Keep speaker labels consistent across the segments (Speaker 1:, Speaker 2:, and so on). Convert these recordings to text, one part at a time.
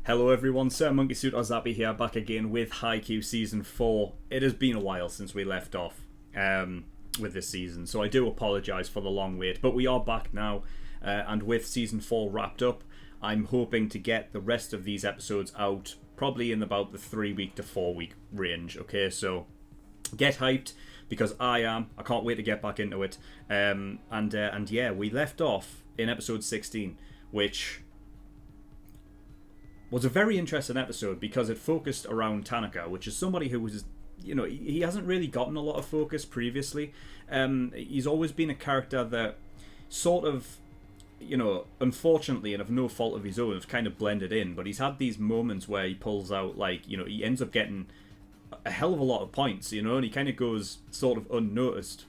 Speaker 1: Hello everyone, SirMonkeySuit Ozabi here, back again with Haikyuu Season 4. It has been a while since we left off with this season, so I do apologise for the long wait, but we are back now, and with Season 4 wrapped up, I'm hoping to get the rest of these episodes out probably in about the 3-week to 4-week range, okay? So get hyped, because I can't wait to get back into it, and yeah, we left off in episode 16, which was a very interesting episode because it focused around Tanaka, which is somebody who was, he hasn't really gotten a lot of focus previously. He's always been a character that sort of, unfortunately and of no fault of his own, has kind of blended in, but he's had these moments where he pulls out, he ends up getting a hell of a lot of points, and he kind of goes sort of unnoticed.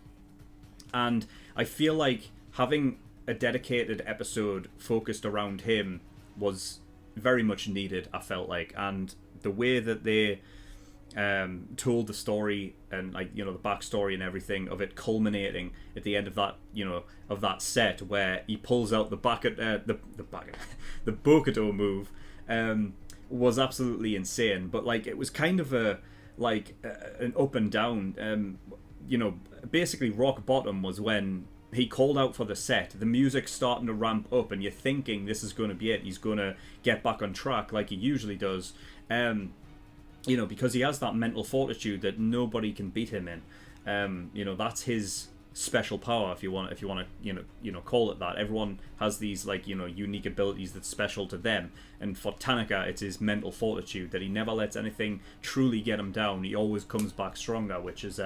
Speaker 1: And I feel like having a dedicated episode focused around him was very much needed, I felt like, and the way that they told the story and the backstory and everything of it culminating at the end of that of that set where he pulls out the the Bokuto move was absolutely insane. But it was kind of an up and down. Basically rock bottom was when he called out for the set. The music's starting to ramp up, and you're thinking this is going to be it. He's going to get back on track like he usually does. Because he has that mental fortitude that nobody can beat him in. That's his special power, if you want to, call it that. Everyone has these unique abilities that's special to them, and for Tanaka, it's his mental fortitude that he never lets anything truly get him down. He always comes back stronger, which is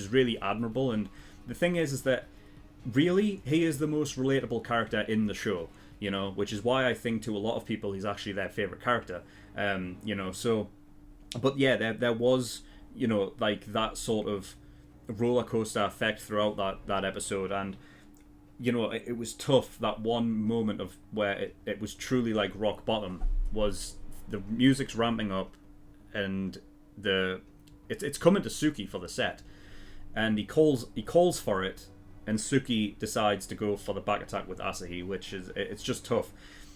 Speaker 1: really admirable. And the thing is that really, he is the most relatable character in the show, which is why I think to a lot of people he's actually their favourite character. But yeah, there was, that sort of roller coaster effect throughout that episode, and it was tough. That one moment of where it was truly like rock bottom was the music's ramping up, and it's coming to Suki for the set, and he calls for it. And Suki decides to go for the back attack with Asahi, which it's just tough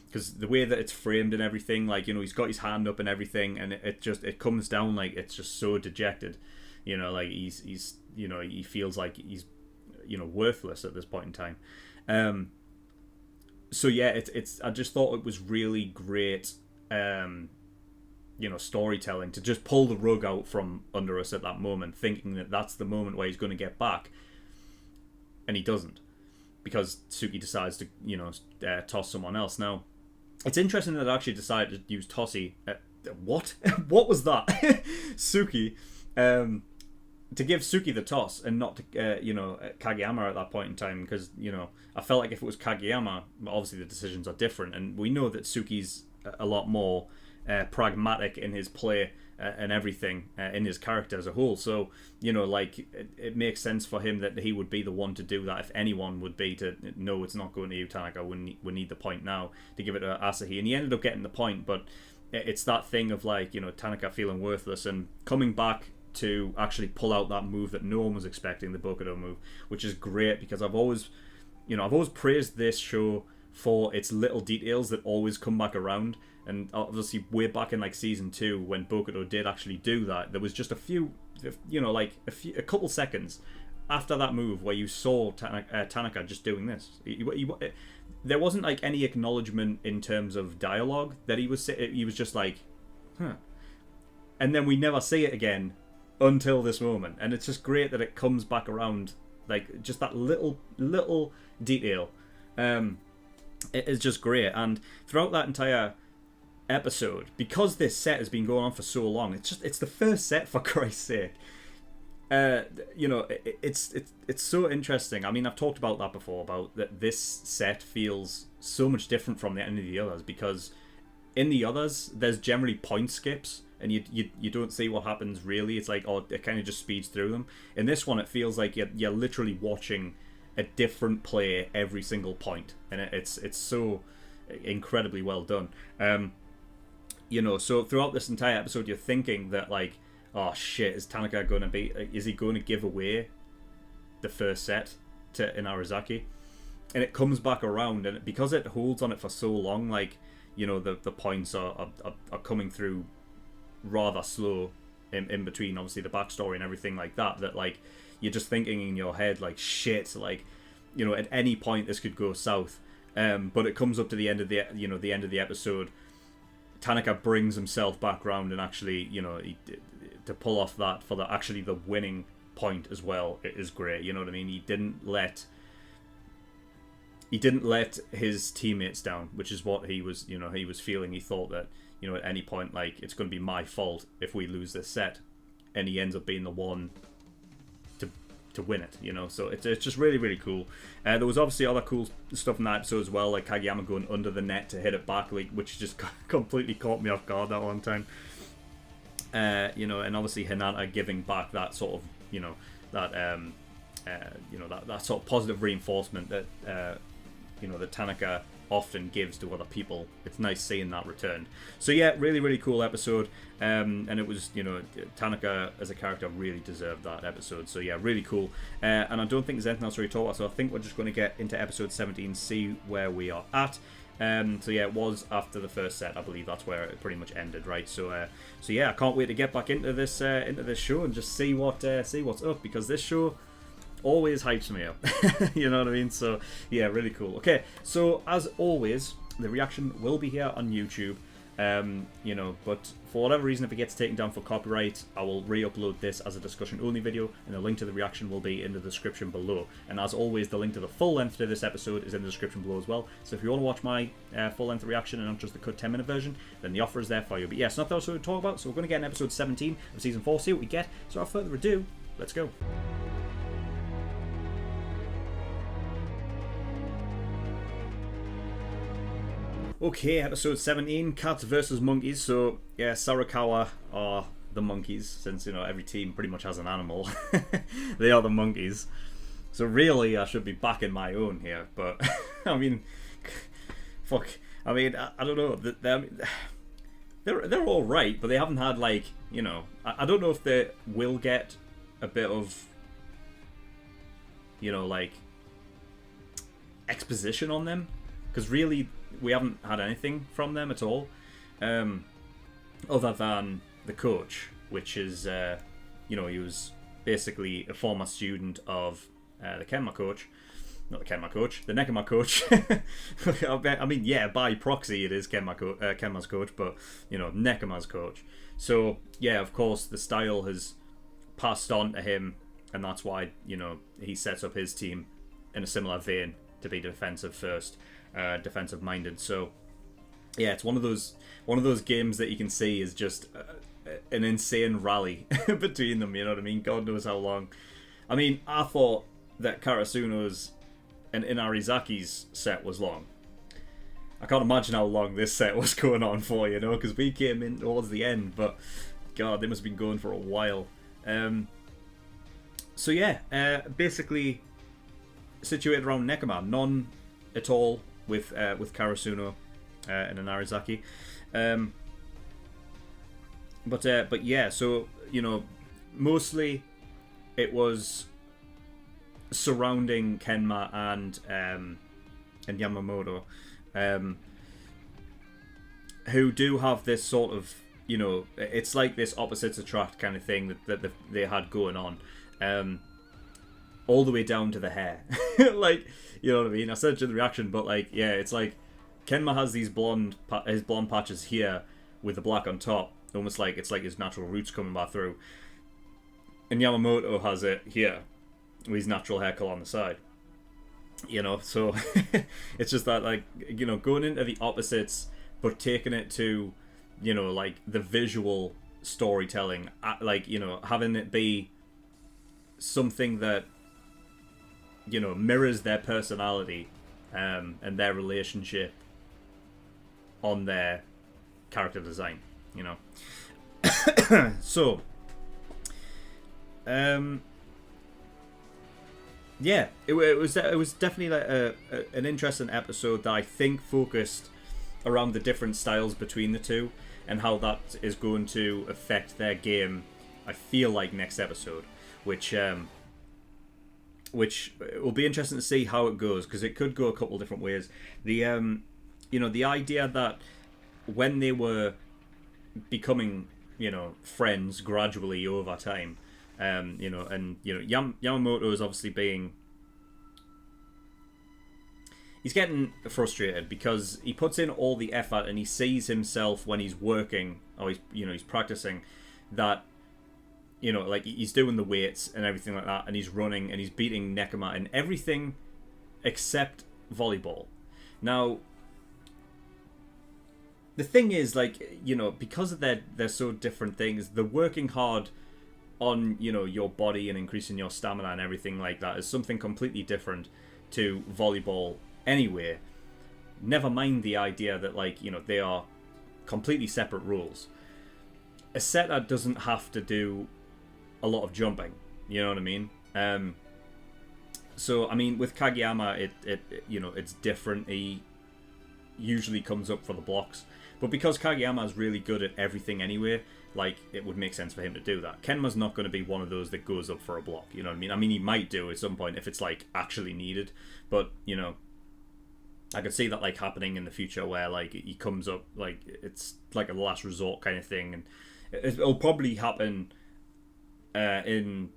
Speaker 1: because the way that it's framed and everything, he's got his hand up and everything, and it comes down it's just so dejected, he's he feels like he's worthless at this point in time. So yeah, it's I just thought it was really great, storytelling to just pull the rug out from under us at that moment, thinking that that's the moment where he's going to get back. And he doesn't, because Suki decides to toss someone else. Now, it's interesting that I actually decided to use Tossie. What? What was that? Suki, to give Suki the toss and not to Kageyama at that point in time, because I felt like if it was Kageyama, obviously the decisions are different, and we know that Suki's a lot more pragmatic in his play and everything in his character as a whole. So it makes sense for him that he would be the one to do that, if anyone would be, to no, it's not going to you, Tanaka, we need the point now, to give it to Asahi. And he ended up getting the point, but it's that thing of Tanaka feeling worthless and coming back to actually pull out that move that no one was expecting, the Bokuto move, which is great, because I've always praised this show for its little details that always come back around. And obviously, way back in season 2, when Bokuto did actually do that, there was just a couple seconds after that move where you saw Tanaka just doing this. There wasn't any acknowledgement in terms of dialogue that he was just huh. And then we never see it again until this moment, and it's just great that it comes back around, just that little detail. It is just great, and throughout that entire episode, because this set has been going on for so long, it's the first set, for Christ's sake. It's so interesting. I mean, I've talked about that before, about that this set feels so much different from any of the others, because in the others there's generally point skips and you don't see what happens really. It's it kind of just speeds through them. In this one, it feels like you're literally watching a different play every single point, and it's so incredibly well done. So throughout this entire episode, you're thinking that oh shit, is Tanaka going to be? Is he going to give away the first set to Inarizaki? And it comes back around, and because it holds on it for so long, the points are coming through rather slow in between, obviously, the backstory and everything like that, that, like, you're just thinking in your head, like, shit, like, at any point this could go south. But it comes up to the end of the end of the episode. Tanaka brings himself back round and actually, to pull off that for the winning point as well, it is great. You know what I mean? He didn't let his teammates down, which is what he was feeling. He thought that, at any point, like, it's going to be my fault if we lose this set, and he ends up being the one to win it, so it's just really, really cool. There was obviously other cool stuff in that episode as well, like Kageyama going under the net to hit it back, like, which just completely caught me off guard that one time. And obviously Hinata giving back that sort of, that sort of positive reinforcement that that Tanaka often gives to other people. It's nice seeing that returned. So yeah, really, really cool episode. And it was, Tanaka as a character really deserved that episode. So yeah, really cool. And I don't think there's anything else to really talk about. So I think we're just going to get into episode 17, see where we are at. So yeah, it was after the first set. I believe that's where it pretty much ended, right? So yeah, I can't wait to get back into this show and just see what's up, because this show always hypes me up. You know what I mean? So yeah, really cool. Okay, so as always, the reaction will be here on YouTube. But for whatever reason, if it gets taken down for copyright, I will re-upload this as a discussion-only video, and the link to the reaction will be in the description below. And as always, the link to the full length to this episode is in the description below as well. So if you want to watch my full-length reaction and not just the cut 10-minute version, then the offer is there for you. But yeah, it's not else to talk about, so we're going to get in episode 17 of Season 4, see what we get. So without further ado, let's go. Okay, episode 17, Cats versus Monkeys. So, yeah, Sarakawa are the monkeys, since, every team pretty much has an animal. They are the monkeys. So really, I should be backing my own here, but, I mean, fuck. I mean, I don't know. They're all right, but they haven't had, like, I don't know if they will get a bit of, like, exposition on them, because really, we haven't had anything from them at all, other than the coach, which is, he was basically a former student of the Kenma coach. Not the Kenma coach, the Nekama coach. I mean, yeah, by proxy it is Kenma's coach, but, Nekama's coach. So, yeah, of course, the style has passed on to him, and that's why, he sets up his team in a similar vein to be defensive first. Defensive minded. So yeah, it's one of those games that you can see is just an insane rally between them, you know what I mean? God knows how long. I mean, I thought that Karasuno's and Inarizaki's set was long. I can't imagine how long this set was going on for, because we came in towards the end, but God, they must have been going for a while. So yeah, basically situated around Nekama, none at all with Karasuno and Inarizaki, but yeah, so mostly it was surrounding Kenma and Yamamoto, who do have this sort of it's like this opposites attract kind of thing that they had going on, all the way down to the hair. Like, you know what I mean? I said it in the reaction, but like, yeah, it's like Kenma has these his blonde patches here with the black on top, almost like it's like his natural roots coming back through. And Yamamoto has it here with his natural hair color on the side. So it's just that, like, going into the opposites, but taking it to, like the visual storytelling, like, having it be something that mirrors their personality and their relationship on their character design, So yeah, it was definitely like an interesting episode that I think focused around the different styles between the two and how that is going to affect their game. I feel like next episode, which will be interesting to see how it goes, because it could go a couple different ways. The the idea that when they were becoming, friends gradually over time, Yamamoto is obviously he's getting frustrated because he puts in all the effort and he sees himself when he's working or he's practicing that, like he's doing the weights and everything like that, and he's running and he's beating Nekama in everything except volleyball. Now, the thing is, like, because of they're so different things, the working hard on, your body and increasing your stamina and everything like that is something completely different to volleyball anyway. Never mind the idea that, like, they are completely separate rules. A setter doesn't have to do a lot of jumping, you know what I mean? So, I mean, with Kageyama, it's different. He usually comes up for the blocks. But because Kageyama is really good at everything anyway, like, it would make sense for him to do that. Kenma's not going to be one of those that goes up for a block, you know what I mean? I mean, he might do at some point if it's, like, actually needed. But, I could see that, like, happening in the future where, like, he comes up, like, it's like a last resort kind of thing. And it'll probably happen in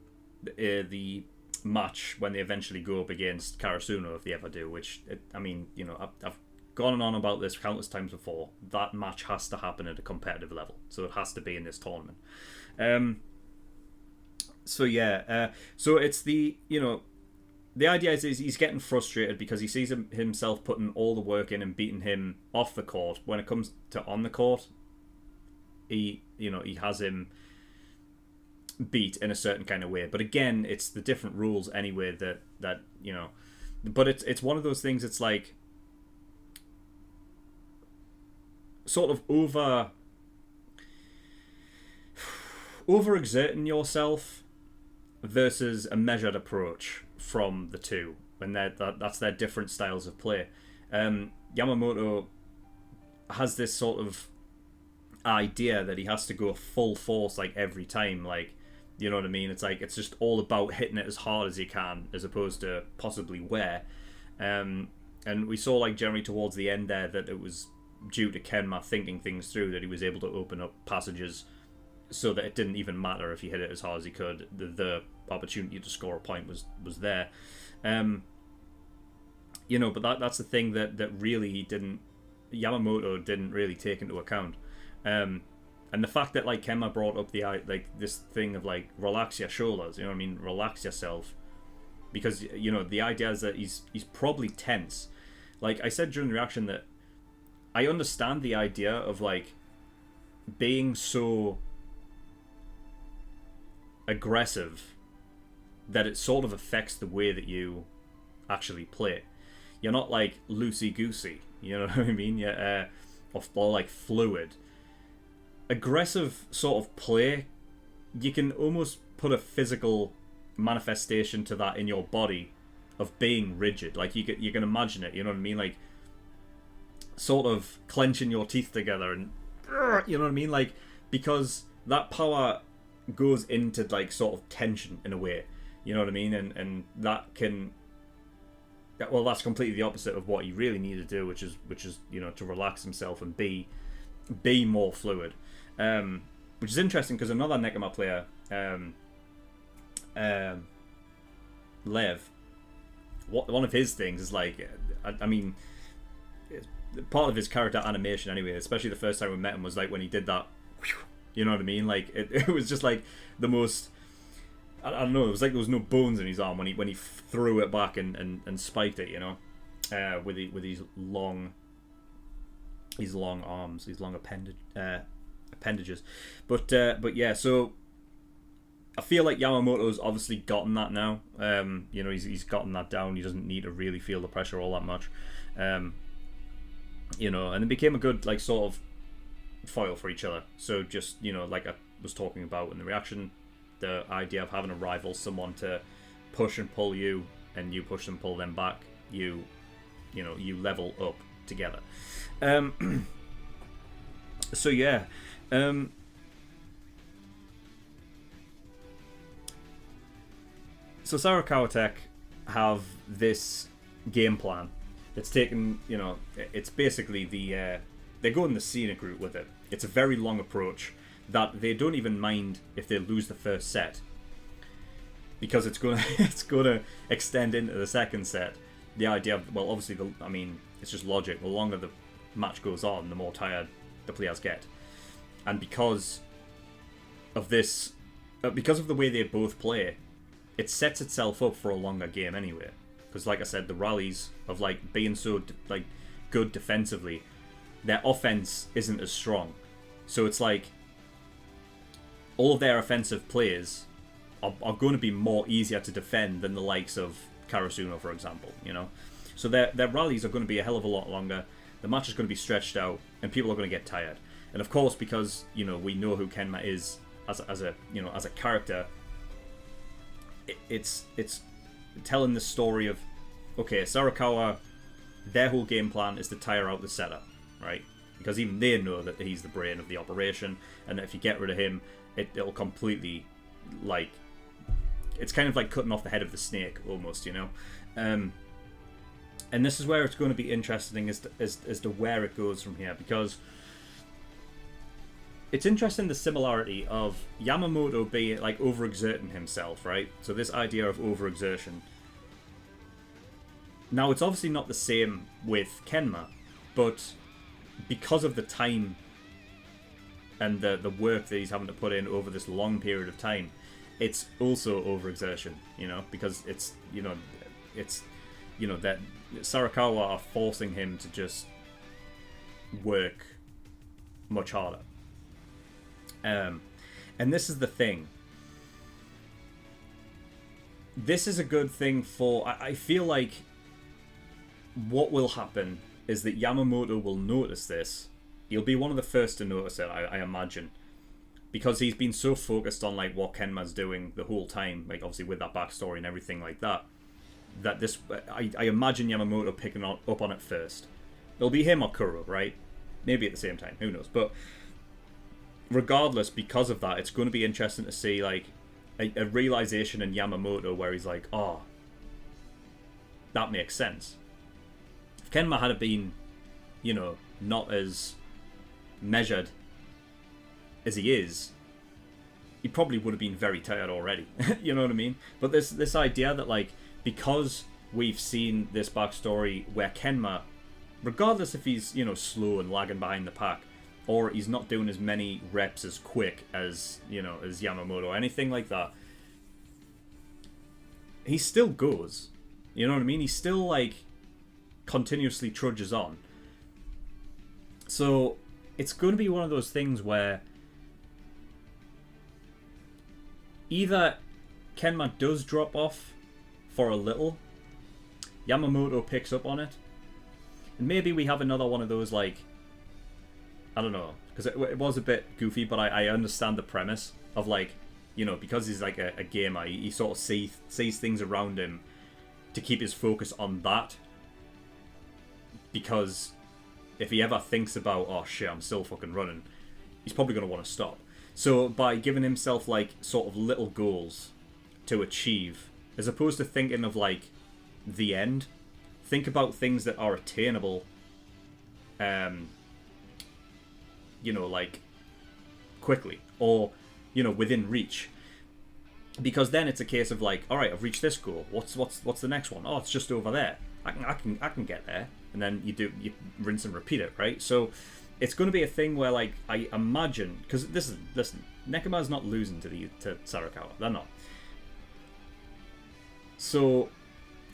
Speaker 1: the match when they eventually go up against Karasuno, if they ever do, which, I've gone on about this countless times before. That match has to happen at a competitive level, so it has to be in this tournament. So it's the idea is he's getting frustrated because he sees himself putting all the work in and beating him off the court. When it comes to on the court, he has him beat in a certain kind of way. But again, it's the different rules anyway that but it's one of those things. It's like sort of overexerting yourself versus a measured approach from the two, and that's their different styles of play. Yamamoto has this sort of idea that he has to go full force like every time, like, you know what I mean? It's like it's just all about hitting it as hard as he can, as opposed to possibly where. And we saw, like, generally towards the end there that it was due to Kenma thinking things through that he was able to open up passages so that it didn't even matter if he hit it as hard as he could. The opportunity to score a point was there. But that's the thing that really Yamamoto didn't really take into account. And the fact that, like, Kenma brought up this thing of, like, relax your shoulders, you know what I mean? Relax yourself. Because, the idea is that he's probably tense. Like I said during the reaction, that I understand the idea of, like, being so aggressive that it sort of affects the way that you actually play. You're not, like, loosey-goosey, you know what I mean? You're, or like, fluid. Aggressive sort of play, you can almost put a physical manifestation to that in your body of being rigid. Like, you can imagine it, you know what I mean? Like, sort of clenching your teeth together and, you know what I mean? Like, because that power goes into, like, sort of tension in a way, you know what I mean? And that can, well, that's completely the opposite of what you really need to do, which is to relax himself and be more fluid. Which is interesting because another Nekama player, Lev, one of his things is, like, I mean, part of his character animation anyway, especially the first time we met him, was like when he did that, you know what I mean? Like, it was just like the most, I don't know, it was like there was no bones in his arm when he threw it back and spiked it, with these long arms, these long appendages. But yeah, so I feel like Yamamoto's obviously gotten that now. He's gotten that down. He doesn't need to really feel the pressure all that much. And it became a good, like, sort of foil for each other. So just, like I was talking about in the reaction, the idea of having a rival, someone to push and pull you, and you push and pull them back, you level up together. So yeah. So Sarakawa Tech have this game plan. It's taken, it's basically the they're going the scenic route with it. It's a very long approach that they don't even mind if they lose the first set, because it's gonna extend into the second set. The idea of, well, obviously, it's just logic. The longer the match goes on, the more tired the players get, and because of this, because of the way they both play, it sets itself up for a longer game anyway. Because, like I said, the rallies of like being so like good defensively, their offense isn't as strong, so it's like all of their offensive players are going to be more easier to defend than the likes of Karasuno, for example, you know. So their rallies are going to be a hell of a lot longer. The match is going to be stretched out, and people are going to get tired. And of course, because we know who Kenma is as a character, it's telling the story of, okay, Sarakawa, their whole game plan is to tire out the setter, right? Because even they know that he's the brain of the operation, and that if you get rid of him, it'll completely, like, it's kind of like cutting off the head of the snake, almost, And this is where it's going to be interesting as to where it goes from here, because it's interesting the similarity of Yamamoto being like overexerting himself, right? So this idea of overexertion. Now, it's obviously not the same with Kenma, but because of the time and the work that he's having to put in over this long period of time, it's also overexertion, because it's that Sarakawa are forcing him to just work much harder. And this is the thing. This is a good thing for... I feel like what will happen is that Yamamoto will notice this. He'll be one of the first to notice it, I imagine. Because he's been so focused on like what Kenma's doing the whole time, like obviously with that backstory and everything like that, that this... I imagine Yamamoto picking up on it first. It'll be him or Kuro, right? Maybe at the same time, who knows. But regardless, because of that, it's going to be interesting to see like a realization in Yamamoto where he's like, oh, that makes sense. If Kenma had been, not as measured as he is, he probably would have been very tired already. You know what I mean? But this idea that like, because we've seen this backstory where Kenma, regardless if he's slow and lagging behind the pack, or he's not doing as many reps as quick as as Yamamoto or anything like that, he still goes. You know what I mean? He still like continuously trudges on. So it's going to be one of those things where either Kenma does drop off for a little, Yamamoto picks up on it, and maybe we have another one of those like, I don't know, because it was a bit goofy, but I understand the premise of like, because he's like a gamer, he sort of sees things around him to keep his focus on that. Because if he ever thinks about, oh shit, I'm still fucking running, he's probably going to want to stop. So by giving himself like sort of little goals to achieve, as opposed to thinking of like the end, think about things that are attainable, like quickly, or within reach. Because then it's a case of like, all right, I've reached this goal. What's the next one? Oh, it's just over there. I can get there. And then you rinse and repeat it, right? So it's going to be a thing where like, I imagine, because listen, Nekoma's not losing to Sarakawa. They're not. So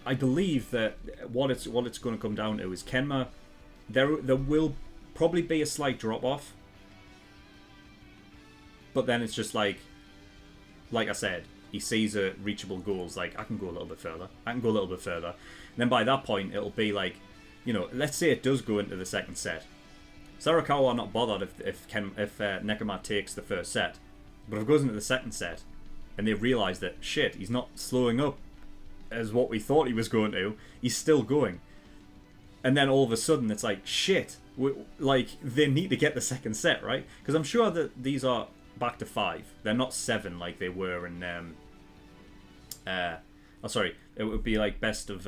Speaker 1: I believe that what it's going to come down to is Kenma. There will probably be a slight drop off, but then it's just like I said, he sees a reachable goals. Like, I can go a little bit further. And then by that point, it'll be like, let's say it does go into the second set. Sarakawa are not bothered if Nekoma takes the first set, but if it goes into the second set, and they realise that shit, he's not slowing up as what we thought he was going to. He's still going, and then all of a sudden it's like shit. They need to get the second set, right? Because I'm sure that these are back to 5. They're not 7 like they were in it would be like best of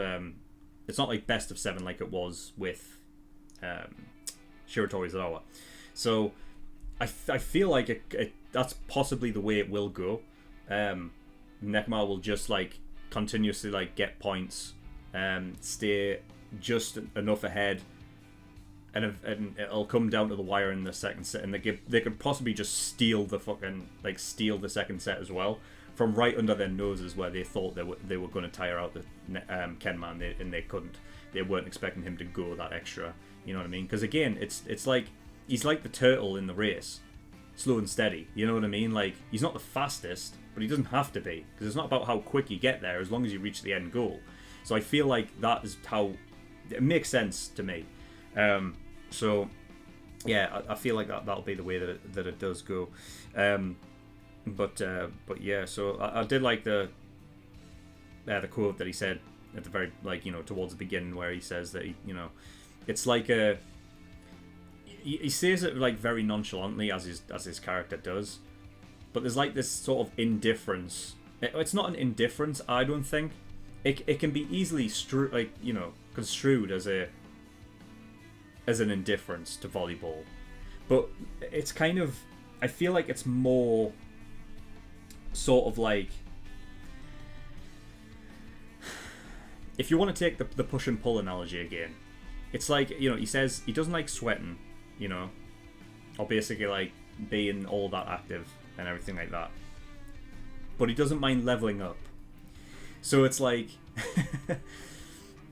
Speaker 1: it's not like best of 7 like it was with Shiratorizawa. So I feel like that's possibly the way it will go. Nekomaru will just like continuously like get points, stay just enough ahead, and it'll come down to the wire in the second set, and they could possibly just steal the second set as well from right under their noses where they thought they were going to tire out the Kenman, and they couldn't. They weren't expecting him to go that extra. You know what I mean? Because again, it's like he's like the turtle in the race, slow and steady. You know what I mean? Like he's not the fastest, but he doesn't have to be, because it's not about how quick you get there as long as you reach the end goal. So I feel like that is how it makes sense to me. So yeah, I feel like that'll be the way that it does go. But yeah, so I did like the quote that he said at the very, like, you know, towards the beginning, where he says that it's like he says it like very nonchalantly, as his character does, but there's like this sort of indifference. It's not an indifference, I don't think. It can be easily construed as an indifference to volleyball, but it's kind of, I feel like it's more sort of like, if you want to take the push and pull analogy again, it's like, you know, he says he doesn't like sweating, you know, or basically like being all that active and everything like that, but he doesn't mind leveling up. So it's like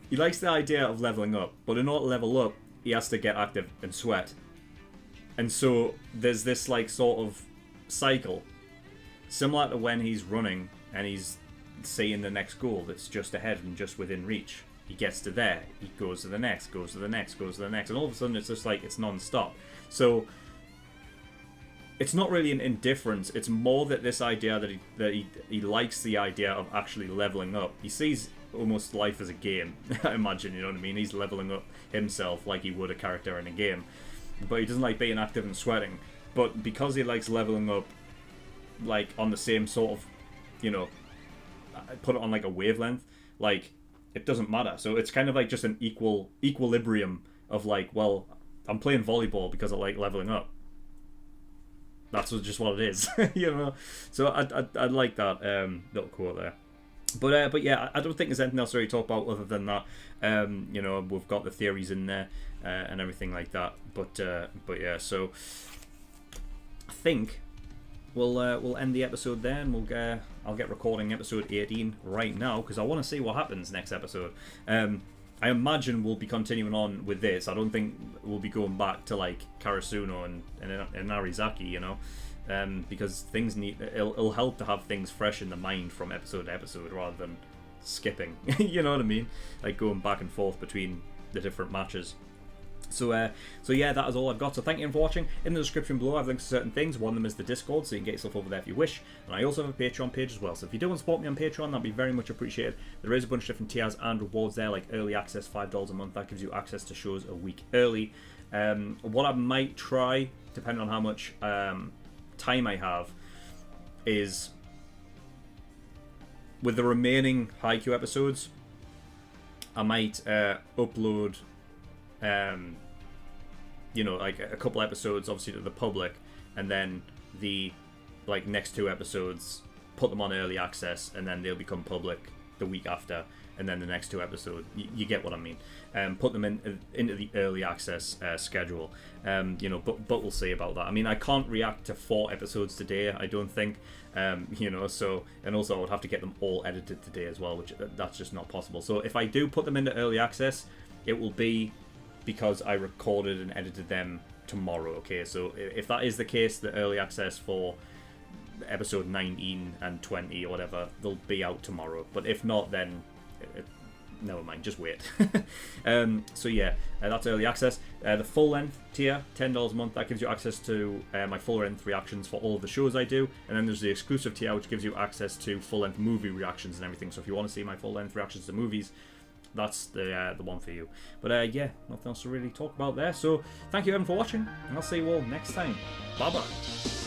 Speaker 1: he likes the idea of leveling up, but in order to level up, he has to get active and sweat. And so there's this like sort of cycle, similar to when he's running and he's seeing the next goal that's just ahead and just within reach. He gets to there, he goes to the next, goes to the next, goes to the next, and all of a sudden it's just like it's non-stop. So it's not really an indifference, it's more that this idea that he likes the idea of actually leveling up. He sees almost life as a game, I imagine, you know what I mean? He's leveling up himself like he would a character in a game. But he doesn't like being active and sweating. But because he likes leveling up, like, on the same sort of, you know, put it on like a wavelength, like, it doesn't matter. So it's kind of like just an equilibrium of like, well, I'm playing volleyball because I like leveling up. That's just what it is, you know. So I like that little quote there. But yeah, I don't think there's anything else to really talk about other than that. You know, we've got the theories in there and everything like that. But yeah, so I think we'll end the episode there, and I'll get recording episode 18 right now because I want to see what happens next episode. I imagine we'll be continuing on with this. I don't think we'll be going back to like Karasuno and Arizaki, you know, because things it'll help to have things fresh in the mind from episode to episode rather than skipping. You know what I mean? Like going back and forth between the different matches. So yeah, that is all I've got. So thank you for watching. In the description below, I've links to certain things. One of them is the Discord, so you can get yourself over there if you wish. And I also have a Patreon page as well. So if you do want to support me on Patreon, that'd be very much appreciated. There is a bunch of different tiers and rewards there, like early access, $5 a month. That gives you access to shows a week early. What I might try, depending on how much time I have, is with the remaining Haikyuu episodes, I might upload you know, like a couple episodes obviously to the public, and then the like next 2 episodes put them on early access, and then they'll become public the week after, and then the next 2 episodes, you get what I mean, put them into the early access schedule. You know, but we'll see about that. I mean, I can't react to 4 episodes today, I don't think, you know, so, and also I would have to get them all edited today as well, which that's just not possible. So if I do put them into early access, it will be because I recorded and edited them tomorrow. Okay, so if that is the case, the early access for episode 19 and 20 or whatever, they'll be out tomorrow. But if not, then never mind, just wait. So yeah, that's early access. The full length tier, $10 a month, that gives you access to my full length reactions for all of the shows I do. And then there's the exclusive tier, which gives you access to full length movie reactions and everything. So if you want to see my full length reactions to movies, that's the one for you. But yeah, nothing else to really talk about there. So thank you everyone for watching, and I'll see you all next time. Bye bye.